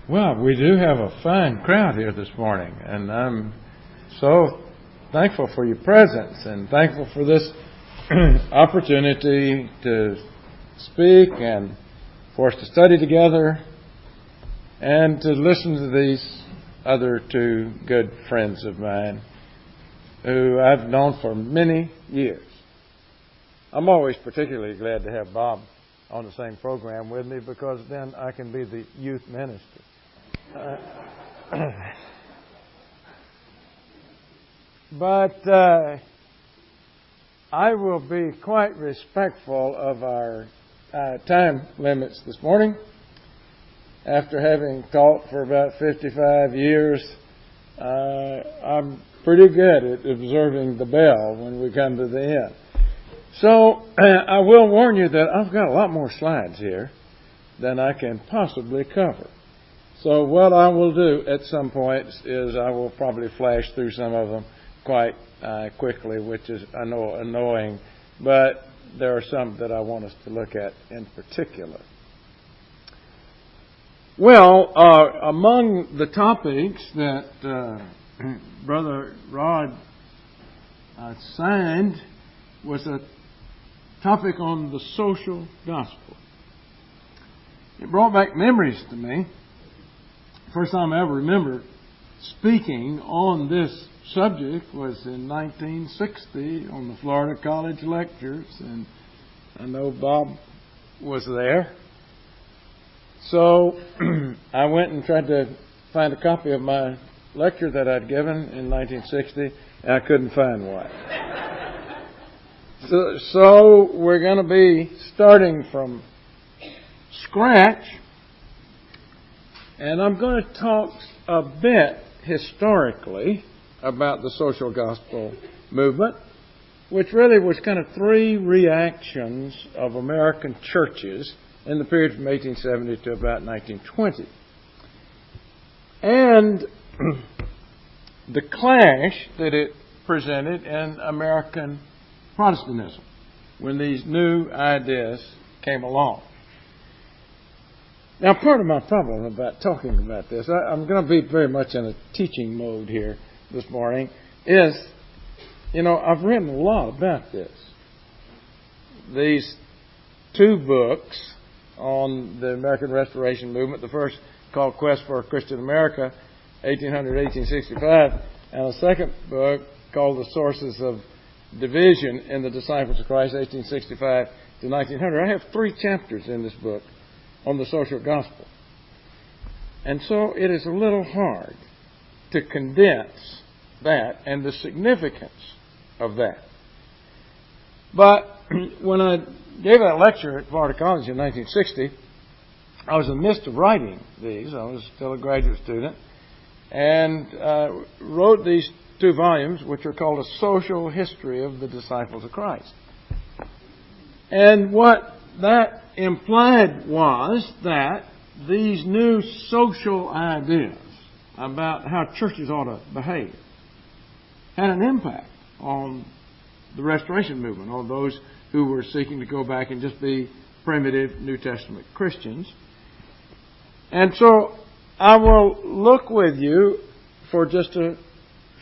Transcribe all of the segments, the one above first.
Well, we do have a fine crowd here this morning, and I'm so thankful for your presence and thankful for this opportunity to speak and for us to study together and to listen to these other two good friends of mine who I've known for many years. I'm always particularly glad to have Bob on the same program with me because then I can be the youth minister. But I will be quite respectful of our time limits this morning. After having taught for about 55 years, I'm pretty good at observing the bell when we come to the end. So I will warn you that I've got a lot more slides here than I can possibly cover. So what I will do at some points is I will probably flash through some of them quite quickly, which is, I know, annoying, but there are some that I want us to look at in particular. Well, among the topics that Brother Rod signed was a topic on the social gospel. It brought back memories to me. First time I ever remember speaking on this subject was in 1960 on the Florida College Lectures, and I know Bob was there. So I went and tried to find a copy of my lecture that I'd given in 1960, and I couldn't find one. So we're going to be starting from scratch, and I'm going to talk a bit historically about the social gospel movement, which really was kind of three reactions of American churches in the period from 1870 to about 1920. And the clash that it presented in American Protestantism when these new ideas came along. Now, part of my problem about talking about this, I'm going to be very much in a teaching mode here this morning, is, I've written a lot about this. These two books on the American Restoration Movement, the first called Quest for a Christian America, 1800-1865, and a second book called The Sources of Division in the Disciples of Christ, 1865 to 1900. I have 3 chapters in this book on the social gospel. And so it is a little hard to condense that and the significance of that. But when I gave that lecture at Florida College in 1960, I was in the midst of writing these. I was still a graduate student, and wrote these 2 volumes, which are called A Social History of the Disciples of Christ. And what that implied was that these new social ideas about how churches ought to behave had an impact on the Restoration Movement, on those who were seeking to go back and just be primitive New Testament Christians. And so I will look with you for just a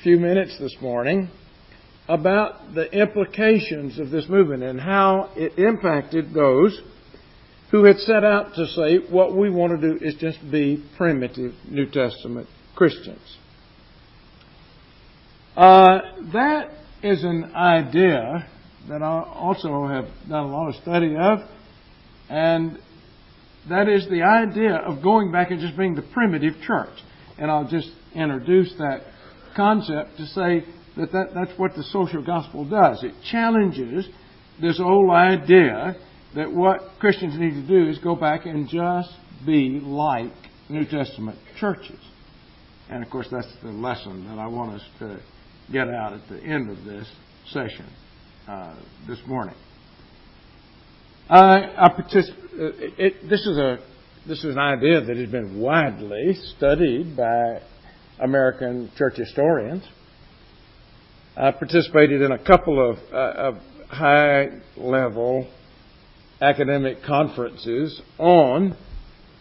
few minutes this morning about the implications of this movement and how it impacted those who had set out to say what we want to do is just be primitive New Testament Christians. That is an idea that I also have done a lot of study of, and that is the idea of going back and just being the primitive church. And I'll just introduce that concept to say that's what the social gospel does. It challenges this old idea that what Christians need to do is go back and just be like New Testament churches. And of course that's the lesson that I want us to get out at the end of this session this morning. This is an idea that has been widely studied by American church historians. I participated in a couple of high-level academic conferences on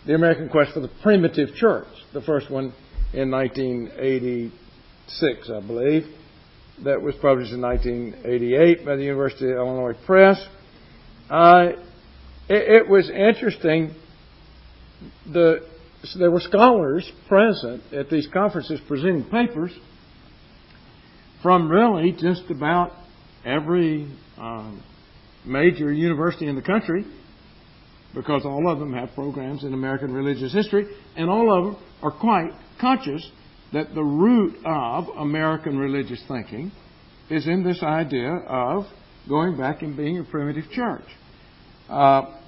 The American Quest for the Primitive Church, the first one in 1986, I believe. That was published in 1988 by the University of Illinois Press. It was interesting. There were scholars present at these conferences presenting papers from really just about every major university in the country, because all of them have programs in American religious history, and all of them are quite conscious that the root of American religious thinking is in this idea of going back and being a primitive church. Well,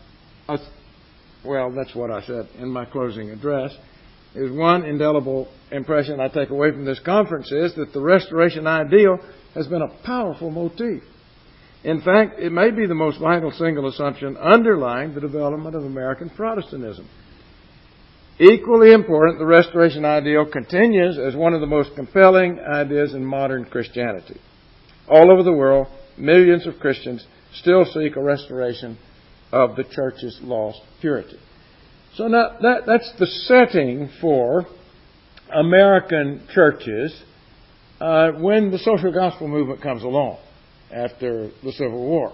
that's what I said in my closing address. Is one indelible impression I take away from this conference is that the restoration ideal has been a powerful motif. In fact, it may be the most vital single assumption underlying the development of American Protestantism. Equally important, the restoration ideal continues as one of the most compelling ideas in modern Christianity. All over the world, millions of Christians still seek a restoration of the church's lost purity. So now that's the setting for American churches when the social gospel movement comes along after the Civil War.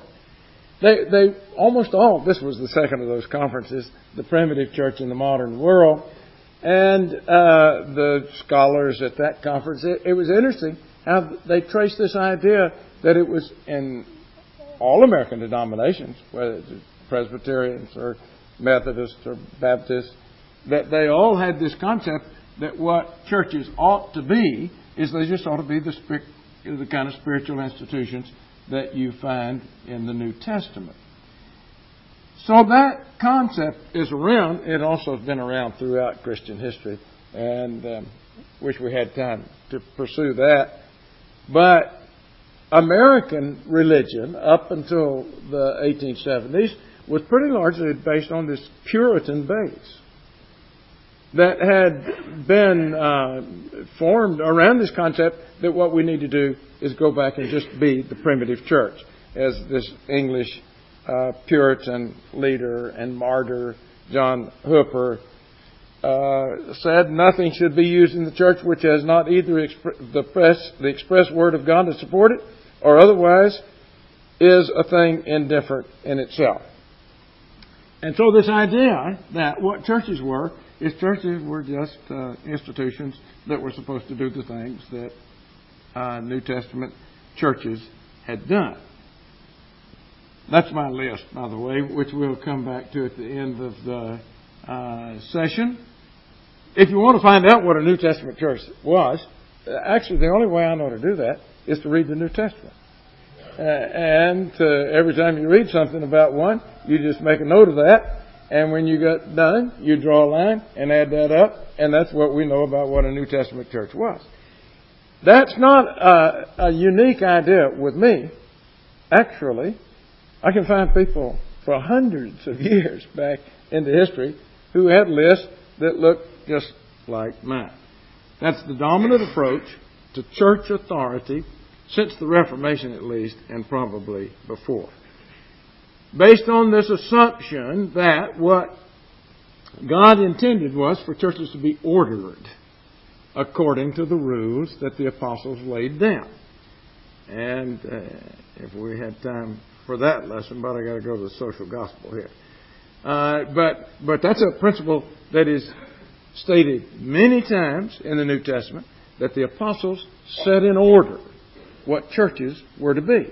They almost all, this was the second of those conferences, the primitive church in the modern world, and the scholars at that conference, it was interesting how they traced this idea that it was in all American denominations, whether it's Presbyterians or Methodists or Baptists, that they all had this concept that what churches ought to be is they just ought to be the kind of spiritual institutions that you find in the New Testament. So that concept is around. It also has been around throughout Christian history, and wish we had time to pursue that. But American religion, up until the 1870s, was pretty largely based on this Puritan base that had been formed around this concept that what we need to do is go back and just be the primitive church. As this English Puritan leader and martyr, John Hooper, said, nothing should be used in the church which has not either the express word of God to support it, or otherwise is a thing indifferent in itself. And so this idea that what churches were is churches were just institutions that were supposed to do the things that New Testament churches had done. That's my list, by the way, which we'll come back to at the end of the session. If you want to find out what a New Testament church was, actually the only way I know to do that is to read the New Testament. And every time you read something about one, you just make a note of that. And when you get done, you draw a line and add that up. And that's what we know about what a New Testament church was. That's not a unique idea with me. Actually, I can find people for hundreds of years back into history who had lists that look just like mine. That's the dominant approach to church authority since the Reformation at least, and probably before. Based on this assumption that what God intended was for churches to be ordered according to the rules that the apostles laid down. And if we had time for that lesson, but I got to go to the social gospel here. But that's a principle that is stated many times in the New Testament, that the apostles set in order what churches were to be.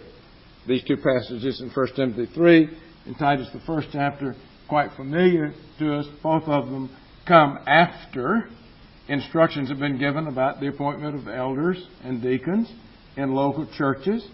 These two passages in 1 Timothy 3 and Titus, the first chapter, quite familiar to us. Both of them come after instructions have been given about the appointment of elders and deacons in local churches.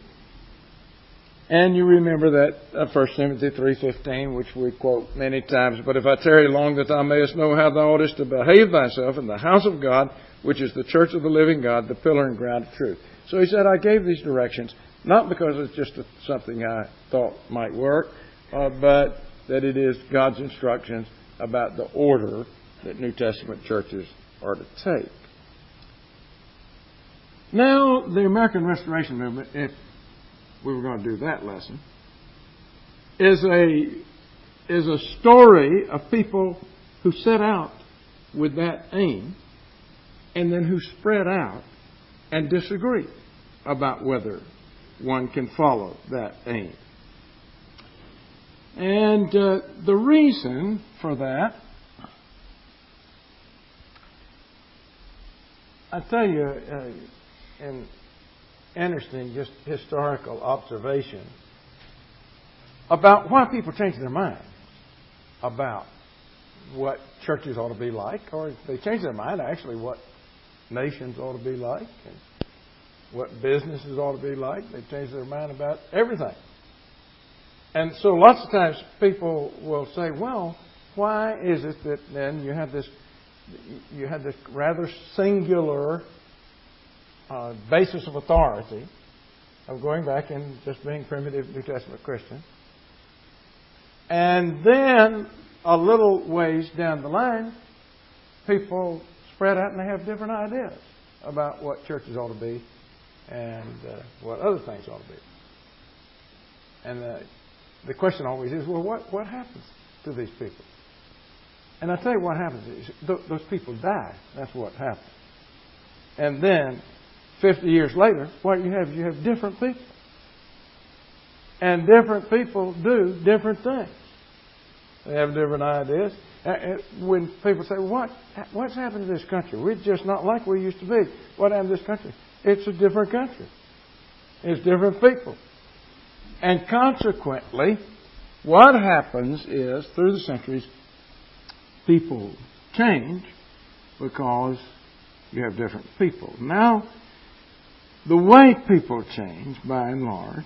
And you remember that 1 Timothy 3:15, which we quote many times, but if I tarry long, that thou mayest know how thou oughtest to behave thyself in the house of God, which is the church of the living God, the pillar and ground of truth. So he said, I gave these directions, not because it's just something I thought might work, but that it is God's instructions about the order that New Testament churches are to take. Now, the American Restoration Movement, if we were going to do that lesson, is a story of people who set out with that aim and then who spread out and disagree about whether one can follow that aim. And the reason for that, I tell you, an interesting, just historical observation about why people change their mind about what churches ought to be like, or if they change their mind, actually what nations ought to be like, and what businesses ought to be like. They change their mind about everything. And so lots of times people will say, well, why is it that then you have this rather singular basis of authority of going back and just being primitive New Testament Christian, and then a little ways down the line, people spread out and they have different ideas about what churches ought to be and what other things ought to be. And the question always is, well, what happens to these people? And I tell you what happens is those people die. That's what happens. And then 50 years later, what you have different people. And different people do different things. They have different ideas. When people say, well, what's happened to this country? We're just not like we used to be. What happened to this country? It's a different country. It's different people. And consequently, what happens is, through the centuries, people change because you have different people. Now, the way people change, by and large,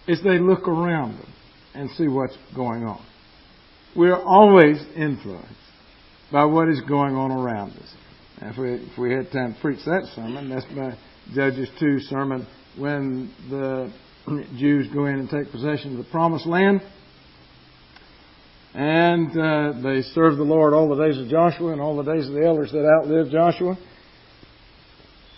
is they look around them and see what's going on. We're always influenced by what is going on around us. If we had time to preach that sermon, that's my Judges 2 sermon, when the Jews go in and take possession of the Promised Land. And they serve the Lord all the days of Joshua and all the days of the elders that outlived Joshua.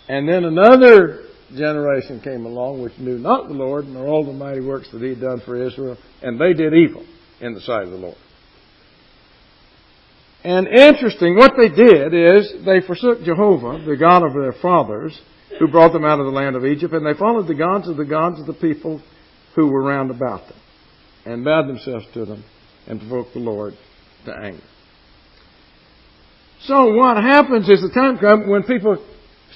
And then another generation came along which knew not the Lord nor all the mighty works that He had done for Israel, and they did evil in the sight of the Lord. And interesting, what they did is they forsook Jehovah, the God of their fathers, who brought them out of the land of Egypt, and they followed the gods of the people who were round about them, and bowed themselves to them, and provoked the Lord to anger. So what happens is the time comes when people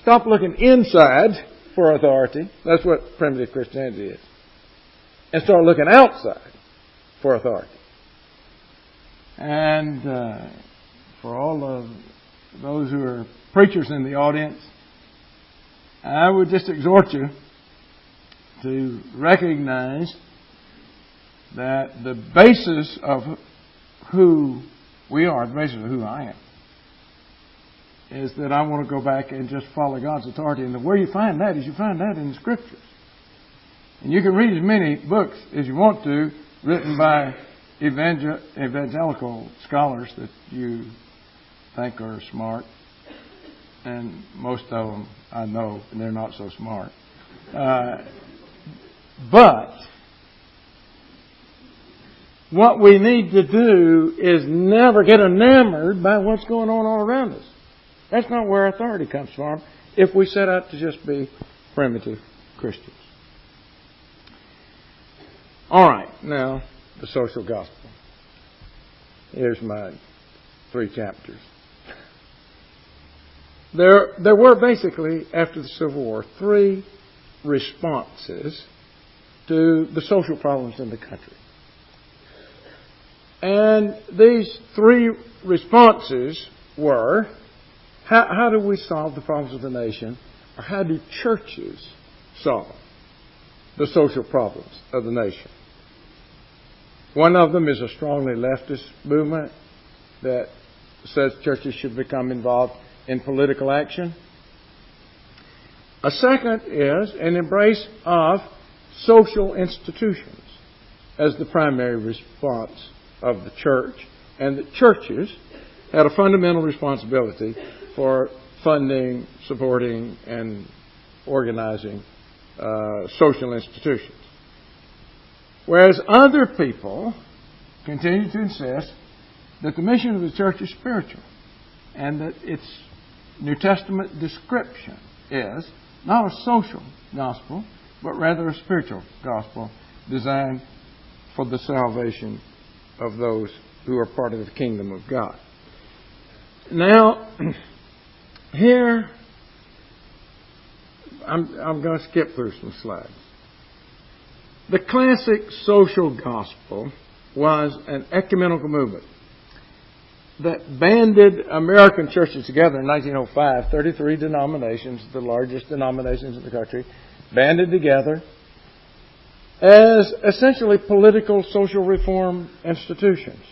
stop looking inside for authority. That's what primitive Christianity is. And start looking outside for authority. And for all of those who are preachers in the audience, I would just exhort you to recognize that the basis of who we are, the basis of who I am, is that I want to go back and just follow God's authority. And where you find that is you find that in the Scriptures. And you can read as many books as you want to, written by evangelical scholars that you think are smart. And most of them I know, and they're not so smart. But what we need to do is never get enamored by what's going on all around us. That's not where authority comes from if we set out to just be primitive Christians. All right, now the social gospel. Here's my 3 chapters. There were basically, after the Civil War, 3 responses to the social problems in the country. And these 3 responses were, how do we solve the problems of the nation? Or how do churches solve the social problems of the nation? One of them is a strongly leftist movement that says churches should become involved in political action. A second is an embrace of social institutions as the primary response of the church, and that churches had a fundamental responsibility for funding, supporting, and organizing social institutions. Whereas other people continue to insist that the mission of the church is spiritual, and that its New Testament description is not a social gospel, but rather a spiritual gospel designed for the salvation of those who are part of the kingdom of God. Now, here, I'm going to skip through some slides. The classic social gospel was an ecumenical movement that banded American churches together in 1905. 33 denominations, the largest denominations in the country, banded together as essentially political social reform institutions.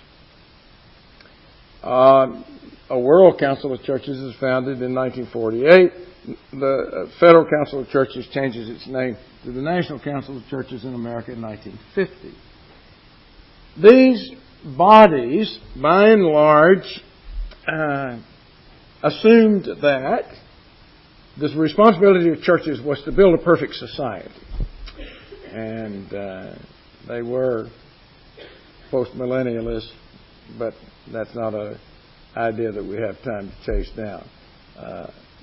A World Council of Churches is founded in 1948. The Federal Council of Churches changes its name to the National Council of Churches in America in 1950. These bodies, by and large, assumed that the responsibility of churches was to build a perfect society. And they were post-millennialists, but that's not an idea that we have time to chase down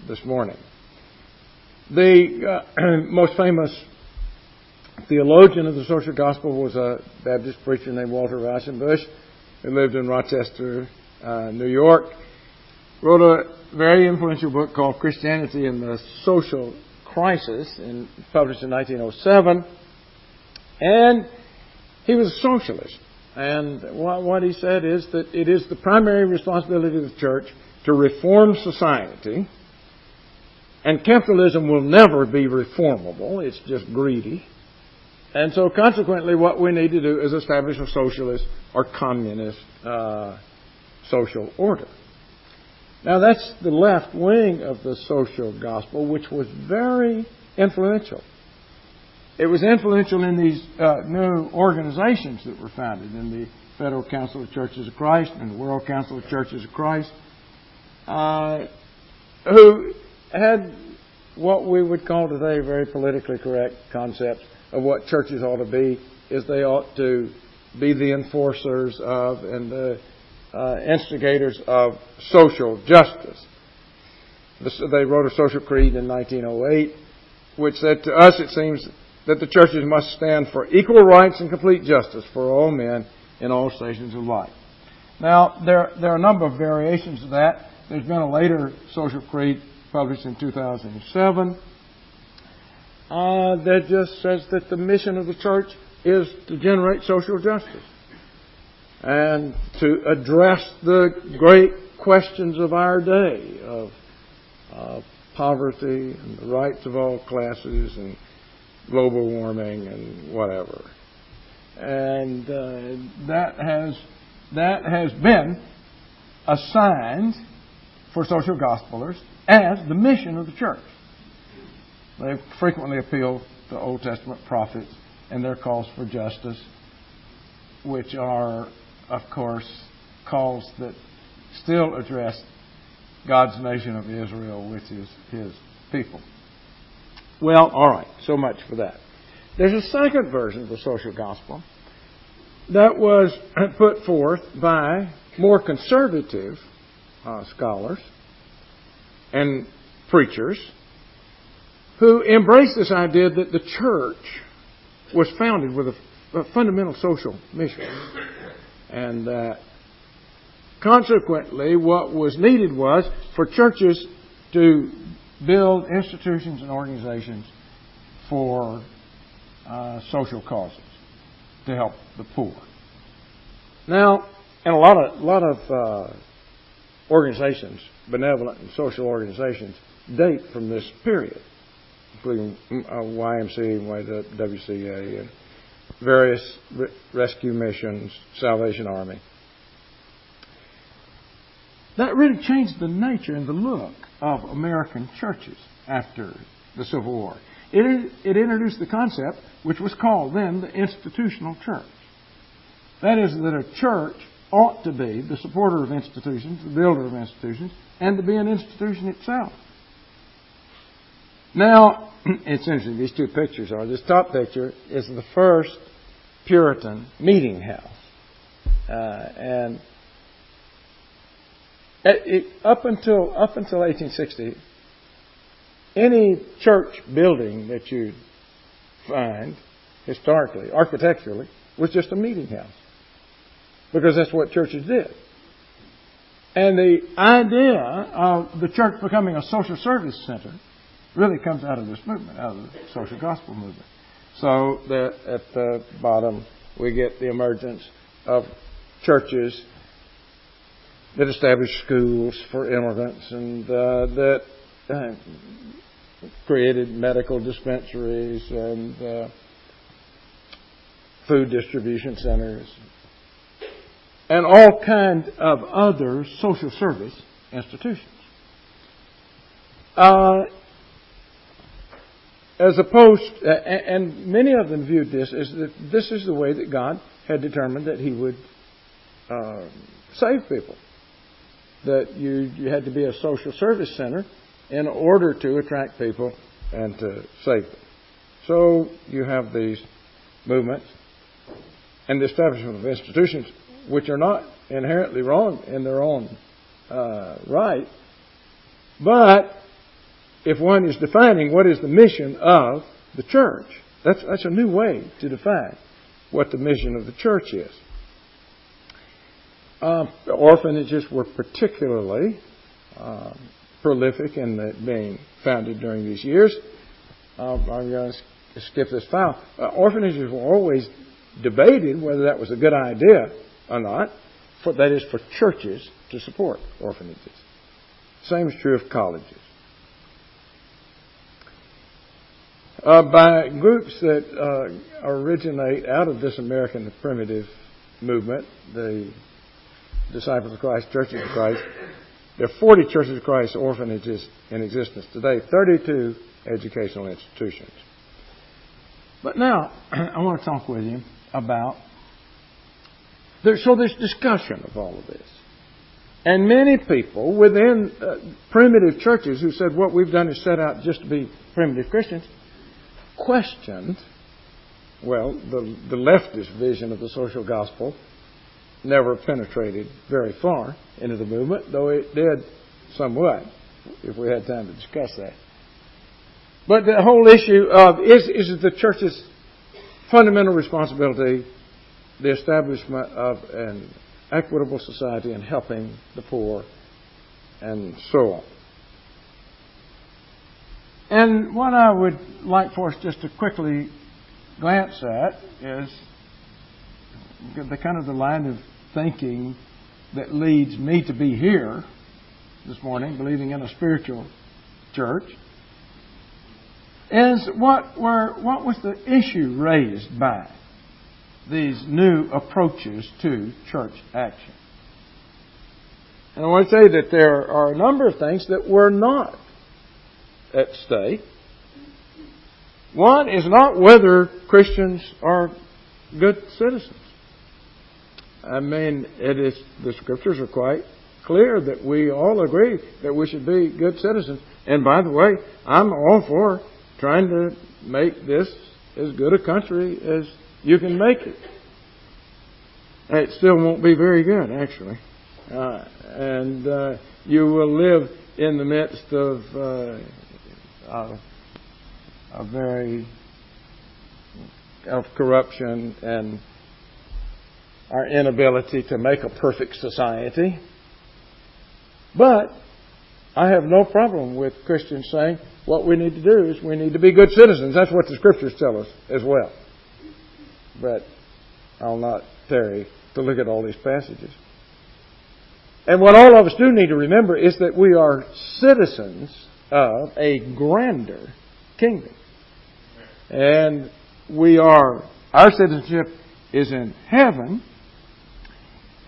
this morning. The most famous theologian of the social gospel was a Baptist preacher named Walter Weissenbusch, who lived in Rochester, New York. Wrote a very influential book called Christianity and the Social Crisis, and published in 1907. And he was a socialist. And what he said is that it is the primary responsibility of the church to reform society. And capitalism will never be reformable. It's just greedy. And so consequently what we need to do is establish a socialist or communist social order. Now that's the left wing of the social gospel, which was very influential. It was influential in these new organizations that were founded in the Federal Council of Churches of Christ and the World Council of Churches of Christ, who had what we would call today very politically correct concepts of what churches ought to be, is they ought to be the enforcers of and the instigators of social justice. They wrote a social creed in 1908, which said, to us it seems that the churches must stand for equal rights and complete justice for all men in all stations of life. Now, there are a number of variations of that. There's been a later social creed published in 2007 that just says that the mission of the church is to generate social justice and to address the great questions of our day of poverty and the rights of all classes and global warming and whatever. And that has been assigned for social gospelers as the mission of the church. They frequently appeal to Old Testament prophets and their calls for justice, which are, of course, calls that still address God's nation of Israel, which is His people. Well, all right, so much for that. There's a second version of the social gospel that was put forth by more conservative scholars and preachers who embraced this idea that the church was founded with a fundamental social mission. And that consequently what was needed was for churches to build institutions and organizations for social causes to help the poor. Now, and a lot of organizations, benevolent and social organizations, date from this period, including YMCA, YWCA, and various rescue missions, Salvation Army. That really changed the nature and the look of American churches after the Civil War. It introduced the concept, which was called then the institutional church. That is, that a church ought to be the supporter of institutions, the builder of institutions, and to be an institution itself. Now, it's interesting, these two pictures are. This top picture is the first Puritan meeting house. And Up until 1860, any church building that you find historically, architecturally, was just a meeting house, because that's what churches did. And the idea of the church becoming a social service center really comes out of this movement, out of the social gospel movement. So that at the bottom we get the emergence of churches that establish schools for immigrants and that created medical dispensaries and food distribution centers and all kinds of other social service institutions. As opposed, and many of them viewed this as that this is the way that God had determined that He would save people. That you had to be a social service center in order to attract people and to save them. So you have these movements and the establishment of institutions which are not inherently wrong in their own right, but if one is defining what is the mission of the church, that's a new way to define what the mission of the church is. The orphanages were particularly prolific in being founded during these years. I'm going to skip this file. Orphanages were always debated whether that was a good idea or not. That is, for churches to support orphanages. Same is true of colleges. By groups that originate out of this American primitive movement, the Disciples of Christ, Churches of Christ, there are 40 Churches of Christ orphanages in existence today, 32 educational institutions. But now, I want to talk with you about, there's discussion of all of this. And many people within primitive churches who said what we've done is set out just to be primitive Christians, questioned, well, the leftist vision of the social gospel never penetrated very far into the movement, though it did somewhat, if we had time to discuss that. But the whole issue of is it the church's fundamental responsibility, the establishment of an equitable society and helping the poor, and so on. And what I would like for us just to quickly glance at is the line of thinking that leads me to be here this morning, believing in a spiritual church, is what was the issue raised by these new approaches to church action. And I want to say that there are a number of things that were not at stake. One is not whether Christians are good citizens. I mean, the Scriptures are quite clear that we all agree that we should be good citizens. And by the way, I'm all for trying to make this as good a country as you can make it. It still won't be very good, actually. And you will live in the midst of corruption and our inability to make a perfect society. But I have no problem with Christians saying what we need to do is we need to be good citizens. That's what the Scriptures tell us as well. But I'll not tarry to look at all these passages. And what all of us do need to remember is that we are citizens of a grander kingdom. And our citizenship is in heaven.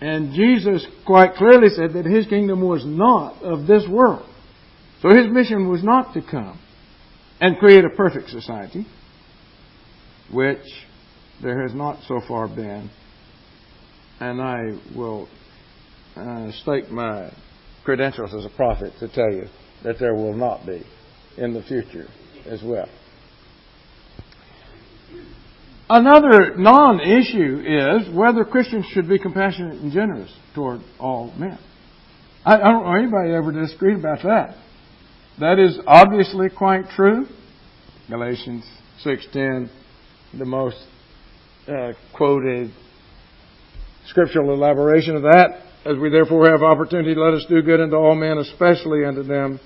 And Jesus quite clearly said that His kingdom was not of this world. So His mission was not to come and create a perfect society, which there has not so far been. And I will stake my credentials as a prophet to tell you that there will not be in the future as well. Another non-issue is whether Christians should be compassionate and generous toward all men. I don't know anybody ever disagreed about that. That is obviously quite true. Galatians 6:10, the most quoted scriptural elaboration of that. As we therefore have opportunity, let us do good unto all men, especially unto them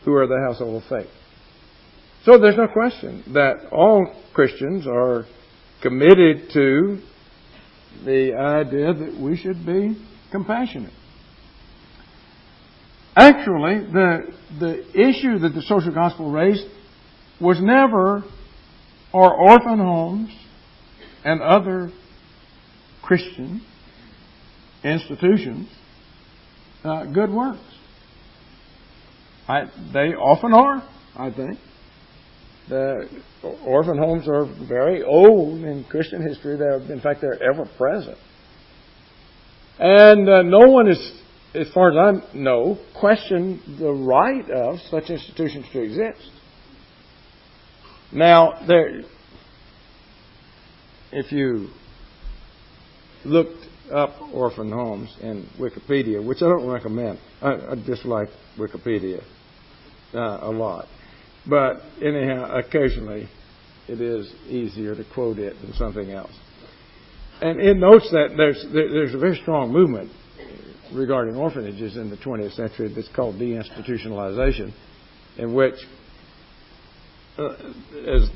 who are the household of faith. So there's no question that all Christians are committed to the idea that we should be compassionate. Actually, the issue that the social gospel raised was never, are orphan homes and other Christian institutions good works. They often are, I think. The orphan homes are very old in Christian history. In fact, they're ever present. And no one is, as far as I know, questioned the right of such institutions to exist. Now, if you looked up orphan homes in Wikipedia, which I don't recommend. I dislike Wikipedia a lot. But anyhow, occasionally it is easier to quote it than something else. And it notes that there's a very strong movement regarding orphanages in the 20th century that's called deinstitutionalization, in which, as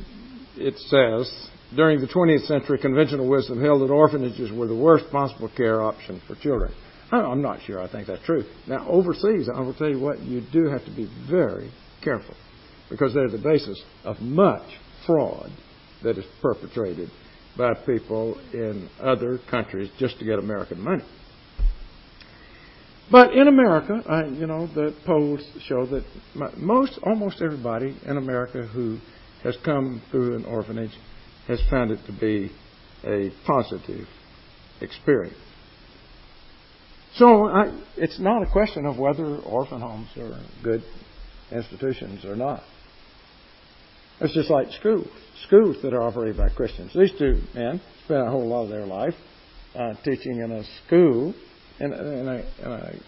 it says, during the 20th century, conventional wisdom held that orphanages were the worst possible care option for children. I'm not sure I think that's true. Now, overseas, I will tell you what, you do have to be very careful, because they're the basis of much fraud that is perpetrated by people in other countries just to get American money. But in America, the polls show that almost everybody in America who has come through an orphanage has found it to be a positive experience. So it's not a question of whether orphan homes are good institutions or not. It's just like schools that are operated by Christians. These two men spent a whole lot of their life teaching in a school in an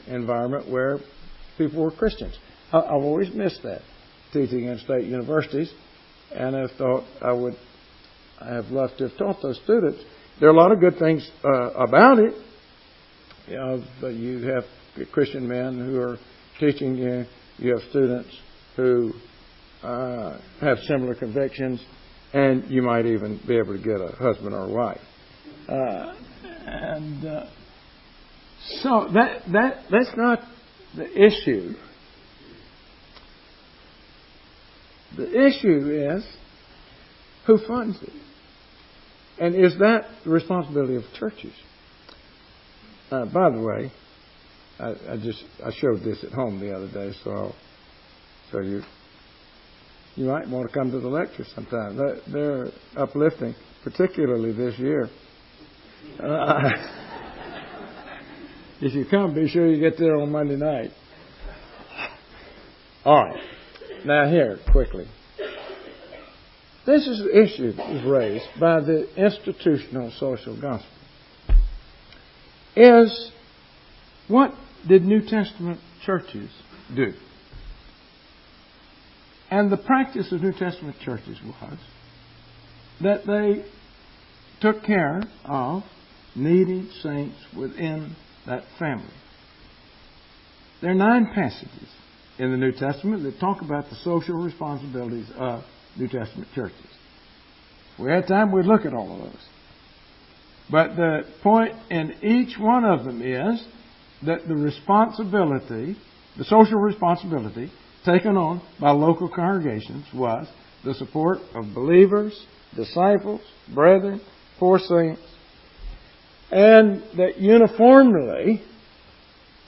environment where people were Christians. I've always missed that, teaching in state universities, and I've thought I have loved to have taught those students. There are a lot of good things about it. You have Christian men who are teaching you. You have students who have similar convictions, and you might even be able to get a husband or a wife. So that's not the issue. The issue is who funds it, and is that the responsibility of churches? By the way, I showed this at home the other day, so you might want to come to the lecture sometime. They're uplifting, particularly this year. If you come, be sure you get there on Monday night. All right. Now here, quickly. This is the issue that was raised by the institutional social gospel. Is what did New Testament churches do? And the practice of New Testament churches was that they took care of needy saints within that family. There are 9 passages in the New Testament that talk about the social responsibilities of New Testament churches. If we had time, we'd look at all of those. But the point in each one of them is that the social responsibility taken on by local congregations was the support of believers, disciples, brethren, poor saints, and that uniformly,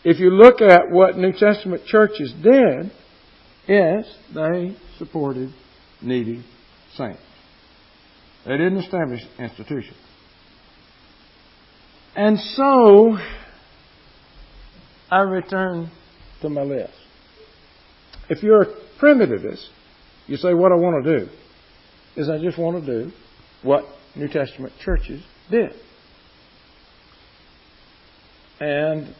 if you look at what New Testament churches did, is they supported needy saints. They didn't establish institutions. And so, I return to my list. If you're a primitivist, you say, what I want to do is I just want to do what New Testament churches did. And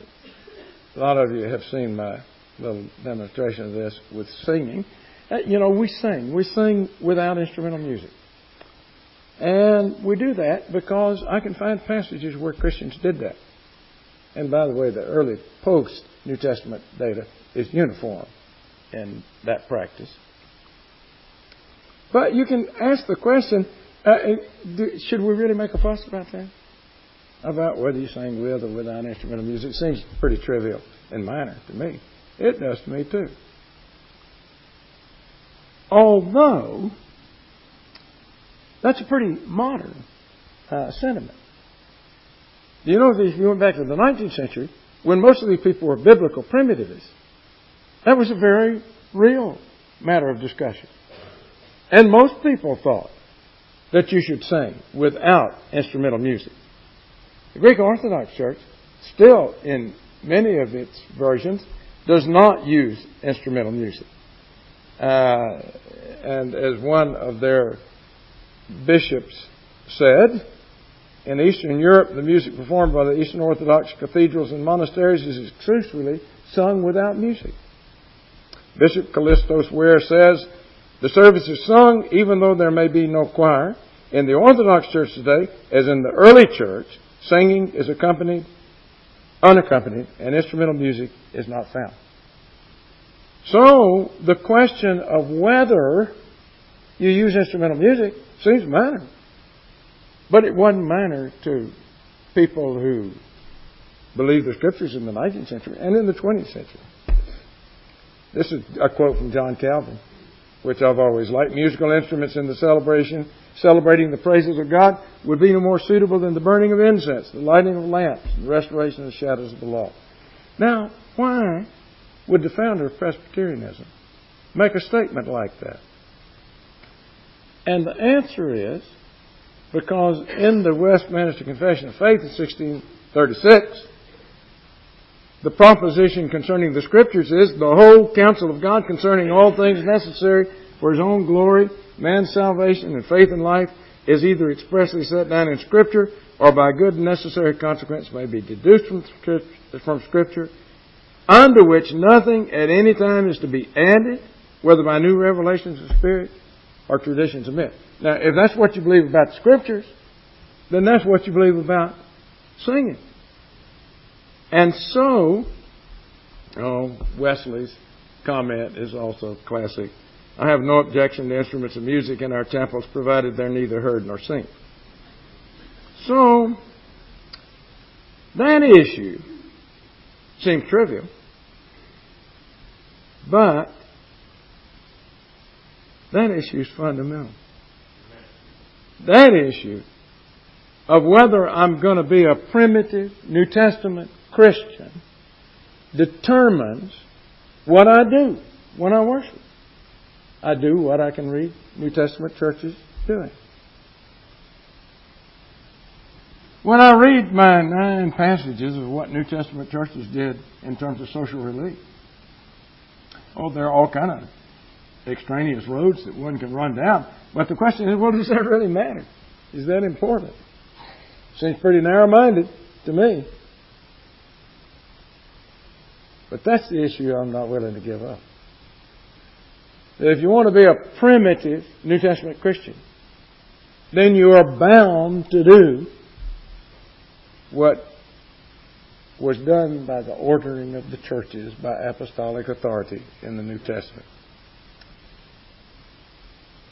A lot of you have seen my little demonstration of this with singing. We sing. We sing without instrumental music. And we do that because I can find passages where Christians did that. And by the way, the early post-New Testament data is uniform in that practice. But you can ask the question, should we really make a fuss about that? About whether you sing with or without instrumental music? It seems pretty trivial and minor to me. It does to me too. Although, that's a pretty modern sentiment. You know, if you went back to the 19th century, when most of these people were biblical primitivists, that was a very real matter of discussion. And most people thought that you should sing without instrumental music. The Greek Orthodox Church, still in many of its versions, does not use instrumental music. And as one of their bishops said, in Eastern Europe, the music performed by the Eastern Orthodox cathedrals and monasteries is exclusively sung without music. Bishop Callistos Ware says, the service is sung even though there may be no choir. In the Orthodox Church today, as in the early church, singing is unaccompanied, and instrumental music is not found. So, the question of whether you use instrumental music seems minor. But it wasn't minor to people who believed the Scriptures in the 19th century and in the 20th century. This is a quote from John Calvin, which I've always liked. Musical instruments in the celebrating the praises of God would be no more suitable than the burning of incense, the lighting of lamps, and the restoration of the shadows of the law. Now, why would the founder of Presbyterianism make a statement like that? And the answer is because in the Westminster Confession of Faith in 1636, the proposition concerning the Scriptures is the whole counsel of God concerning all things necessary for His own glory, man's salvation, and faith in life is either expressly set down in Scripture or by good and necessary consequence may be deduced from Scripture, unto which nothing at any time is to be added, whether by new revelations of Spirit or traditions of men. Now, if that's what you believe about the Scriptures, then that's what you believe about singing. And so, Wesley's comment is also classic. I have no objection to instruments of music in our temples, provided they're neither heard nor seen. So, that issue seems trivial, but that issue is fundamental. That issue of whether I'm going to be a primitive New Testament Christian determines what I do when I worship. I do what I can read New Testament churches doing. When I read my 9 passages of what New Testament churches did in terms of social relief, there are all kind of extraneous roads that one can run down. But the question is, well, does that really matter? Is that important? Seems pretty narrow-minded to me. But that's the issue I'm not willing to give up. If you want to be a primitive New Testament Christian, then you are bound to do what was done by the ordering of the churches by apostolic authority in the New Testament.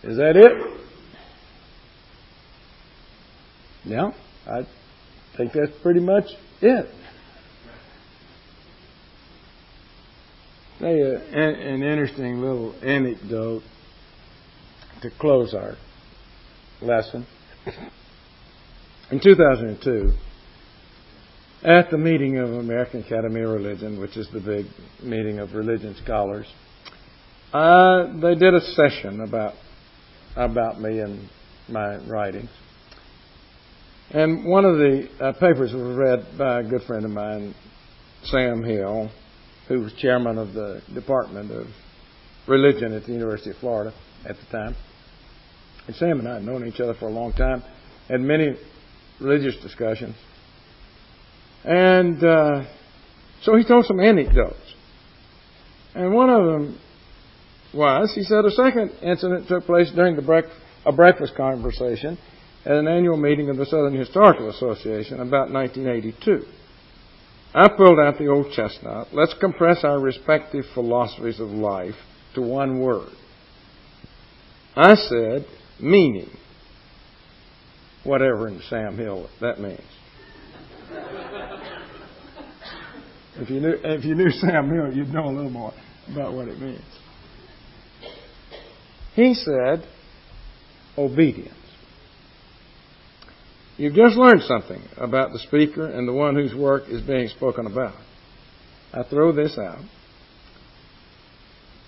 Is that it? Yeah, I think that's pretty much it. Tell you an interesting little anecdote to close our lesson. In 2002, at the meeting of American Academy of Religion, which is the big meeting of religion scholars, they did a session about me and my writings. And one of the papers was read by a good friend of mine, Sam Hill, who was chairman of the Department of Religion at the University of Florida at the time. And Sam and I had known each other for a long time, had many religious discussions. And So he told some anecdotes. And one of them was, he said, a second incident took place during a breakfast conversation at an annual meeting of the Southern Historical Association about 1982. I pulled out the old chestnut. Let's compress our respective philosophies of life to one word. I said, meaning. Whatever in Sam Hill that means. If you knew Sam Hill, you'd know a little more about what it means. He said, obedience. You've just learned something about the speaker and the one whose work is being spoken about. I throw this out.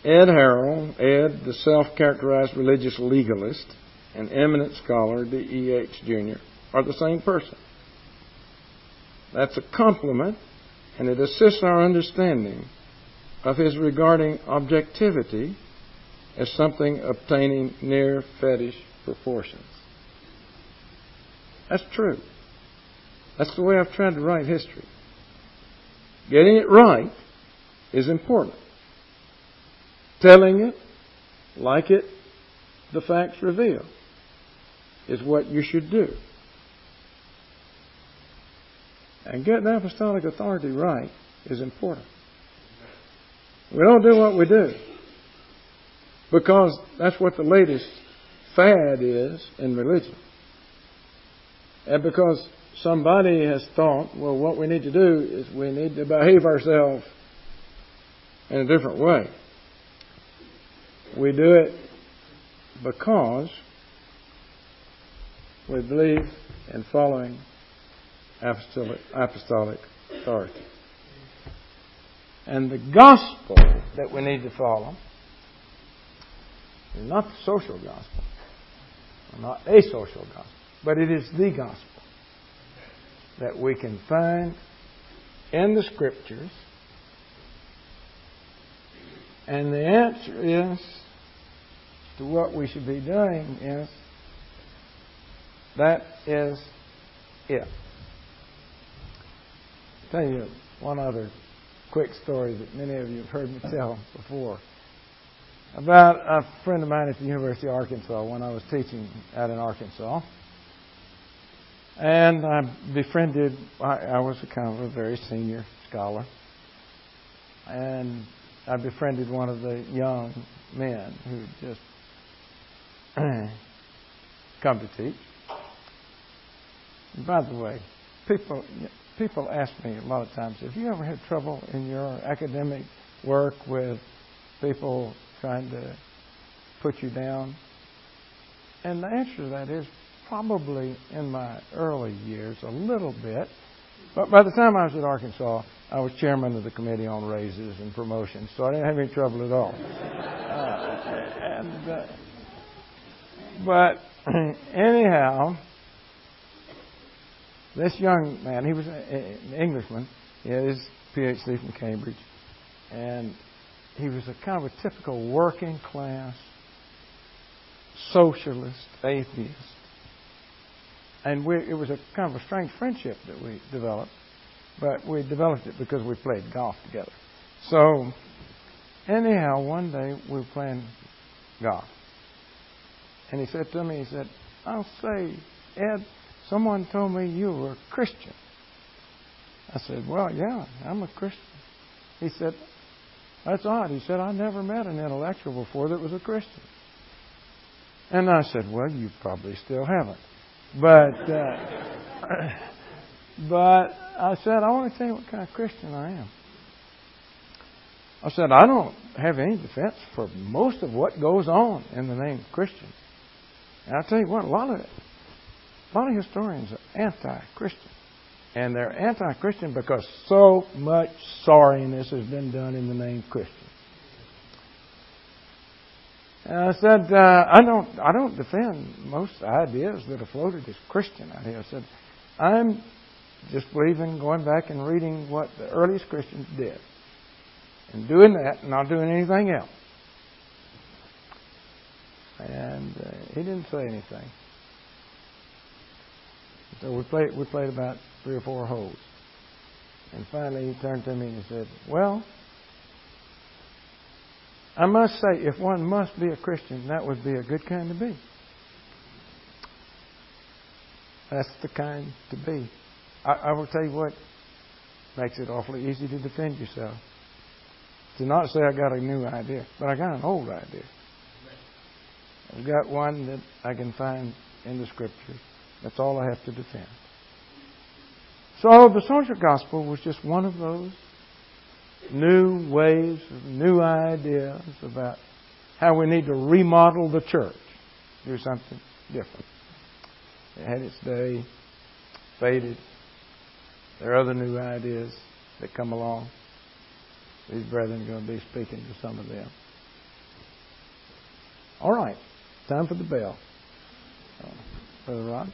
Ed Harrell, Ed, the self-characterized religious legalist, and eminent scholar, D.E.H. Jr., are the same person. That's a compliment, and it assists our understanding of his regarding objectivity as something obtaining near fetish proportions. That's true. That's the way I've tried to write history. Getting it right is important. Telling it, like it, the facts reveal, is what you should do. And getting apostolic authority right is important. We don't do what we do because that's what the latest fad is in religion. And because somebody has thought, well, what we need to do is we need to behave ourselves in a different way. We do it because we believe in following apostolic authority. And the gospel that we need to follow is not the social gospel, or not a social gospel, but it is the gospel that we can find in the Scriptures. And the answer is to what we should be doing is that is it. I'll tell you one other quick story that many of you have heard me tell before about a friend of mine at the University of Arkansas when I was teaching out in Arkansas. And I was a kind of a very senior scholar, and I befriended one of the young men who just come to teach. And by the way, people ask me a lot of times, have you ever had trouble in your academic work with people trying to put you down? And the answer to that is probably in my early years a little bit. But by the time I was at Arkansas, I was chairman of the Committee on Raises and Promotions, so I didn't have any trouble at all. But anyhow, this young man, he was an Englishman. He had his PhD from Cambridge. And he was a kind of a typical working class, socialist, atheist. And it was a kind of a strange friendship that we developed. But we developed it because we played golf together. So, anyhow, one day we were playing golf. And he said to me, he said, I'll say, Ed, someone told me you were a Christian. I said, well, yeah, I'm a Christian. He said, that's odd. He said, I never met an intellectual before that was a Christian. And I said, well, you probably still haven't. But I said, I want to tell you what kind of Christian I am. I said, I don't have any defense for most of what goes on in the name of Christian. And I'll tell you what, a lot of historians are anti-Christian. And they're anti-Christian because so much sorriness has been done in the name Christian. And I said, I don't defend most ideas that are floated as Christian ideas. I said, I'm just believing going back and reading what the earliest Christians did. And doing that and not doing anything else. And he didn't say anything. So we played about 3 or 4 holes. And finally he turned to me and he said, well, I must say, if one must be a Christian, that would be a good kind to be. That's the kind to be. I will tell you what makes it awfully easy to defend yourself. To not say I got a new idea, but I got an old idea. I've got one that I can find in the Scriptures. That's all I have to defend. So the social gospel was just one of those new ways, new ideas about how we need to remodel the church, do something different. It had its day, faded. There are other new ideas that come along. These brethren are going to be speaking to some of them. All right, time for the bell. Brother Rod.